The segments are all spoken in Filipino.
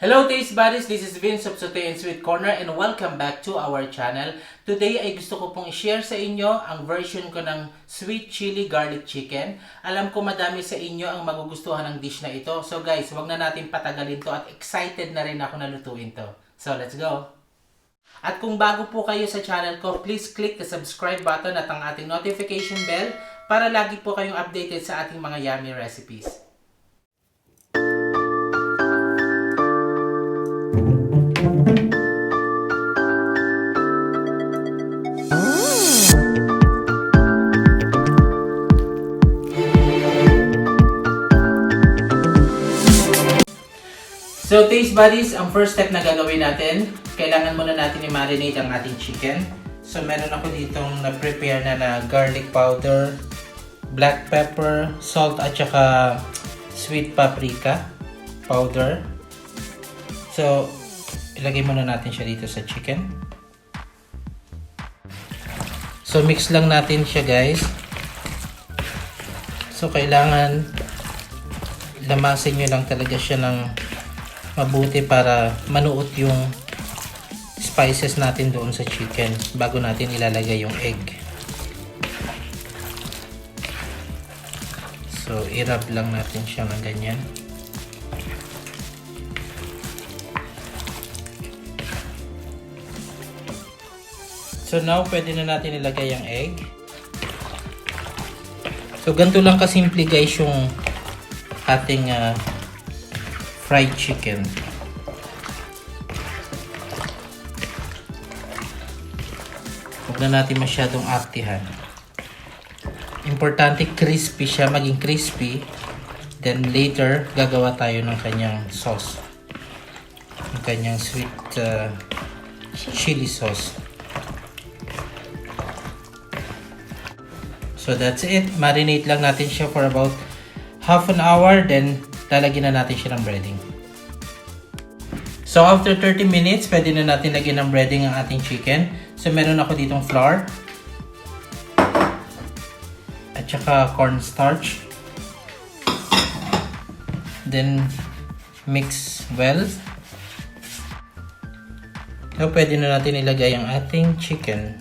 Hello taste buddies, this is Vince of Sauté and Sweet Corner and welcome back to our channel. Today ay gusto ko pong i-share sa inyo ang version ko ng sweet chili garlic chicken. Alam ko madami sa inyo ang magugustuhan ng dish na ito. So guys, wag na natin patagalin to at excited na rin ako na lutuin to. So let's go! At kung bago po kayo sa channel ko, please click the subscribe button at ang ating notification bell para lagi po kayong updated sa ating mga yummy recipes. So taste buddies, ang first step na gagawin natin, kailangan muna natin i-marinate ang ating chicken. So meron ako ditong na-prepare na garlic powder, black pepper, salt at saka sweet paprika powder. So ilagay muna natin siya dito sa chicken. So mix lang natin siya guys. So kailangan lamasin nyo lang talaga siya ng mabuti para manuot yung spices natin doon sa chicken bago natin ilalagay yung egg. So i-rub lang natin siya ng ganyan. So now pwede na natin ilagay yung egg. So ganito lang kasimple guys yung ating fried chicken. Huwag na natin masyadong aktihan. Importante crispy siya, maging crispy. Then later, gagawa tayo ng kanyang sauce. Ng kanyang sweet chili sauce. So that's it. Marinate lang natin siya for about half an hour. Then lalagyan na natin siya ng breading. So after 30 minutes, pwede na natin lagyan ng breading ang ating chicken. So meron ako ditong flour at saka cornstarch. Then mix well. So pwede na natin ilagay ang ating chicken.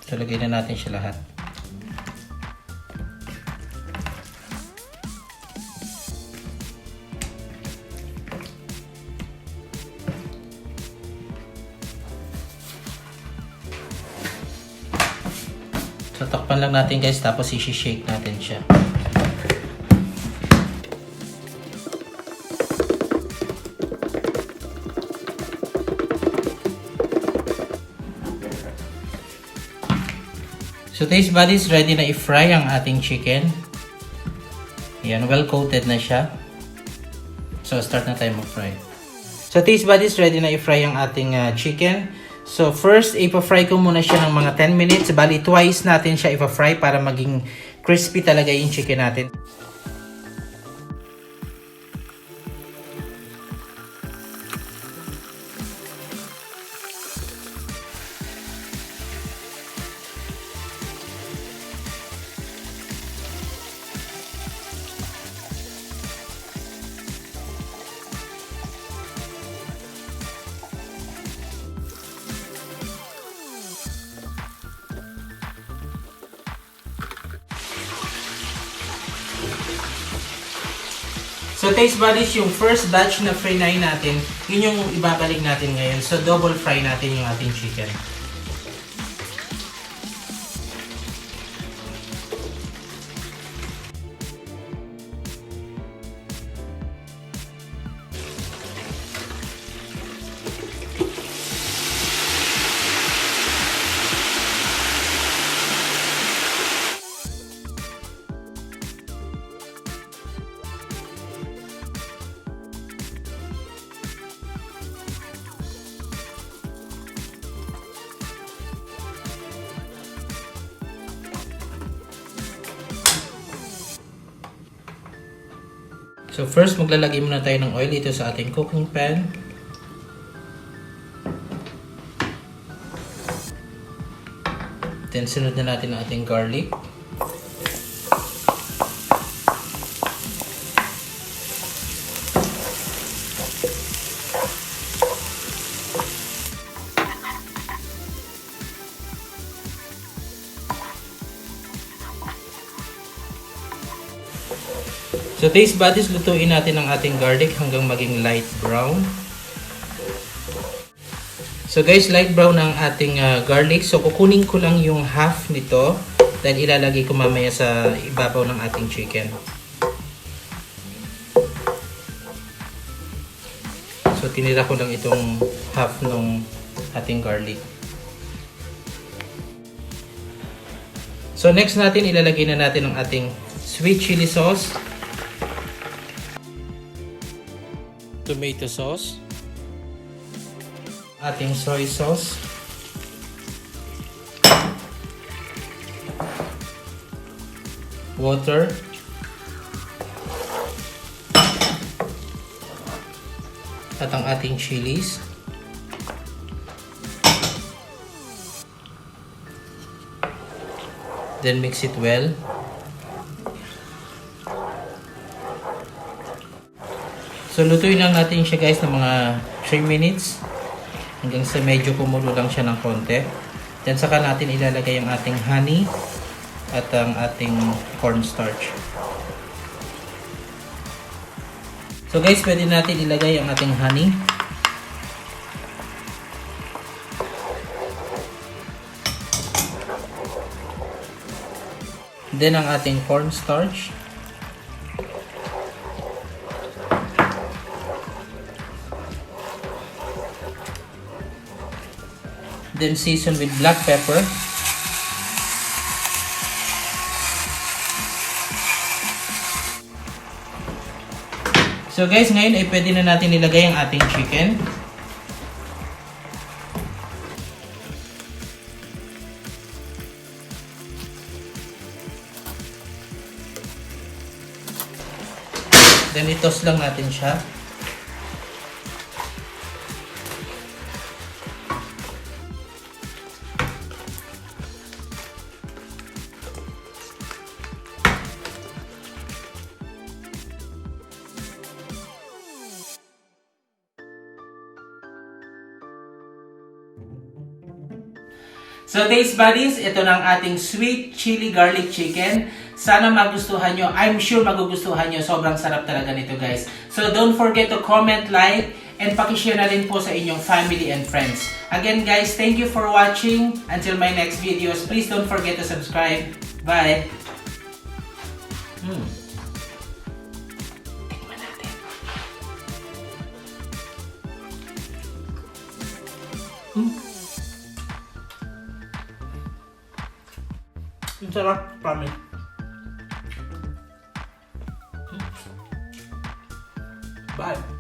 So lagay na natin siya lahat. So takpan lang natin guys, tapos i-shake natin siya. So taste buddies, ready na i-fry ang ating chicken. Ayan, well coated na siya. So start na tayo mag-fry. So taste buddies, ready na i-fry ang ating chicken. So first, ipa-fry ko muna siya ng mga 10 minutes. Bali, twice natin siya ipa-fry para maging crispy talaga yung chicken natin. So taste buddies, yung first batch na fry natin, yun yung ibabalik natin ngayon. So double fry natin yung ating chicken. So first, maglalagay muna tayo ng oil dito sa ating cooking pan. Then sunod na natin ang ating garlic. So taste buddies, lutuin natin ang ating garlic hanggang maging light brown. So guys, light brown ang ating garlic. So kukunin ko lang yung half nito dahil ilalagay ko mamaya sa ibabaw ng ating chicken. So tinira ko lang itong half ng ating garlic. So next natin, ilalagay na natin ang ating sweet chili sauce, tomato sauce, ating soy sauce, water, at ang ating chilies. Then mix it well. So lutuin lang natin siya guys ng mga 3 minutes hanggang sa medyo kumulo lang siya ng konti. Then saka natin ilalagay ang ating honey at ang ating cornstarch. So guys, pwede natin ilagay ang ating honey. Then ang ating cornstarch. Then season with black pepper. So guys, ngayon ay pwede na natin ilagay ang ating chicken. Then itos lang natin siya. So taste buddies, ito na ang ating sweet chili garlic chicken. Sana magustuhan nyo. I'm sure magugustuhan nyo. Sobrang sarap talaga nito guys. So don't forget to comment, like, and pakishare na rin po sa inyong family and friends. Again guys, thank you for watching. Until my next videos, please don't forget to subscribe. Bye! Tikman natin. Ang sarap, promise. Bye.